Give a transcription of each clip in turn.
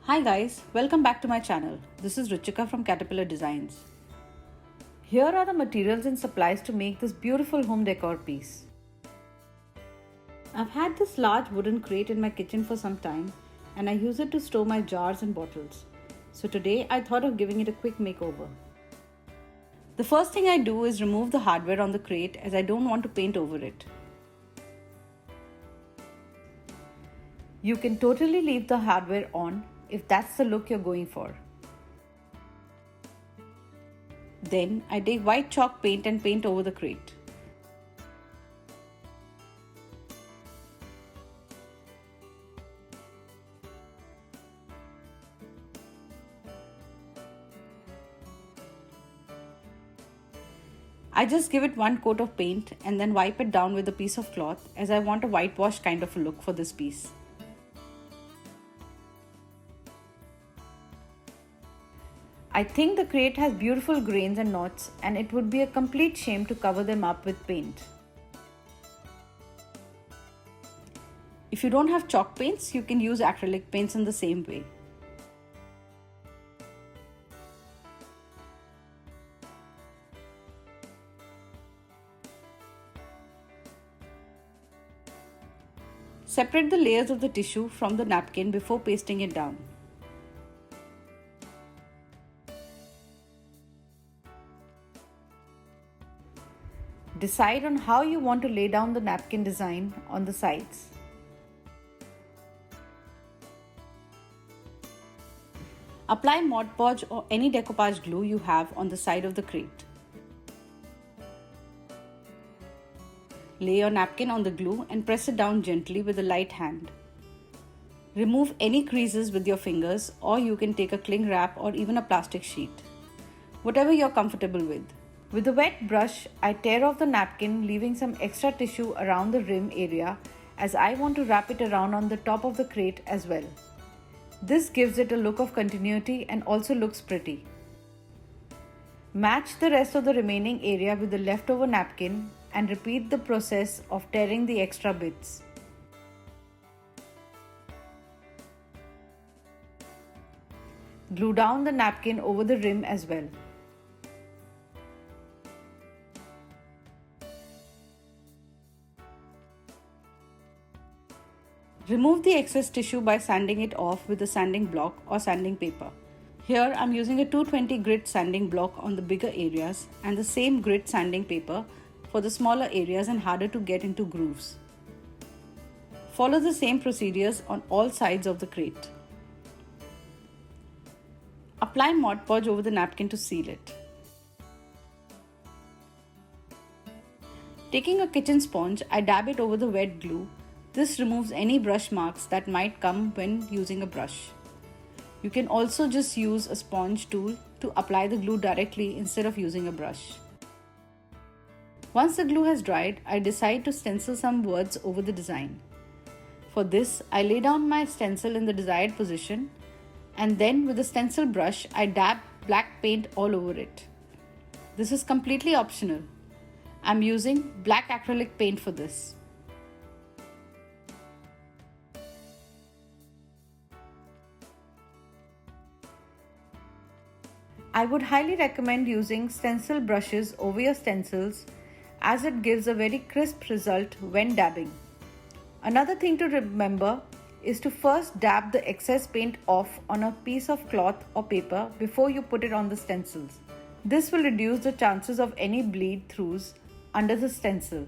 Hi guys, welcome back to my channel. This is Ruchika from Caterpillar Designs. Here are the materials and supplies to make this beautiful home decor piece. I've had this large wooden crate in my kitchen for some time and I use it to store my jars and bottles. So today I thought of giving it a quick makeover. The first thing I do is remove the hardware on the crate as I don't want to paint over it. You can totally leave the hardware on if that's the look you're going for. Then I take white chalk paint and paint over the crate. I just give it one coat of paint and then wipe it down with a piece of cloth as I want a whitewash kind of a look for this piece. I think the crate has beautiful grains and knots and it would be a complete shame to cover them up with paint. If you don't have chalk paints, you can use acrylic paints in the same way. Separate the layers of the tissue from the napkin before pasting it down. Decide on how you want to lay down the napkin design on the sides. Apply Mod Podge or any decoupage glue you have on the side of the crate. Lay your napkin on the glue and press it down gently with a light hand. Remove any creases with your fingers, or you can take a cling wrap or even a plastic sheet. Whatever you're comfortable with. With a wet brush, I tear off the napkin, leaving some extra tissue around the rim area as I want to wrap it around on the top of the crate as well. This gives it a look of continuity and also looks pretty. Match the rest of the remaining area with the leftover napkin and repeat the process of tearing the extra bits. Glue down the napkin over the rim as well. Remove the excess tissue by sanding it off with a sanding block or sanding paper. Here I'm using a 220 grit sanding block on the bigger areas and the same grit sanding paper for the smaller areas and harder to get into grooves. Follow the same procedures on all sides of the crate. Apply Mod Podge over the napkin to seal it. Taking a kitchen sponge, I dab it over the wet glue. This removes any brush marks that might come when using a brush. You can also just use a sponge tool to apply the glue directly instead of using a brush. Once the glue has dried, I decide to stencil some words over the design. For this, I lay down my stencil in the desired position and then with a stencil brush, I dab black paint all over it. This is completely optional. I'm using black acrylic paint for this. I would highly recommend using stencil brushes over your stencils as it gives a very crisp result when dabbing. Another thing to remember is to first dab the excess paint off on a piece of cloth or paper before you put it on the stencils. This will reduce the chances of any bleed throughs under the stencil.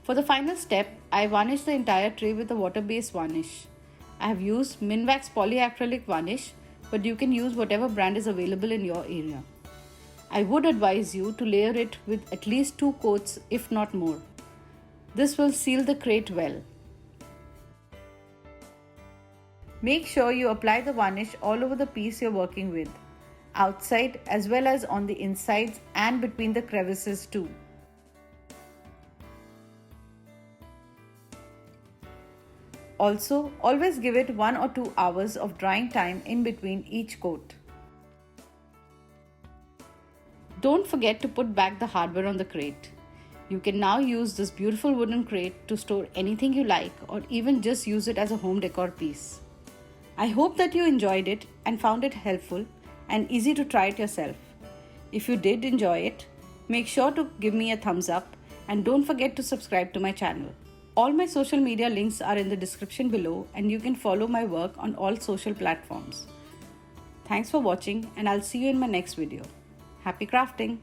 For the final step, I varnish the entire tray with a water-based varnish. I have used Minwax polyacrylic varnish, but you can use whatever brand is available in your area. I would advise you to layer it with at least 2 coats if not more. This will seal the crate well. Make sure you apply the varnish all over the piece you're working with, outside as well as on the insides and between the crevices too. Also, always give it 1 or 2 hours of drying time in between each coat. Don't forget to put back the hardware on the crate. You can now use this beautiful wooden crate to store anything you like or even just use it as a home decor piece. I hope that you enjoyed it and found it helpful and easy to try it yourself. If you did enjoy it, make sure to give me a thumbs up and don't forget to subscribe to my channel. All my social media links are in the description below and you can follow my work on all social platforms. Thanks for watching and I'll see you in my next video. Happy crafting!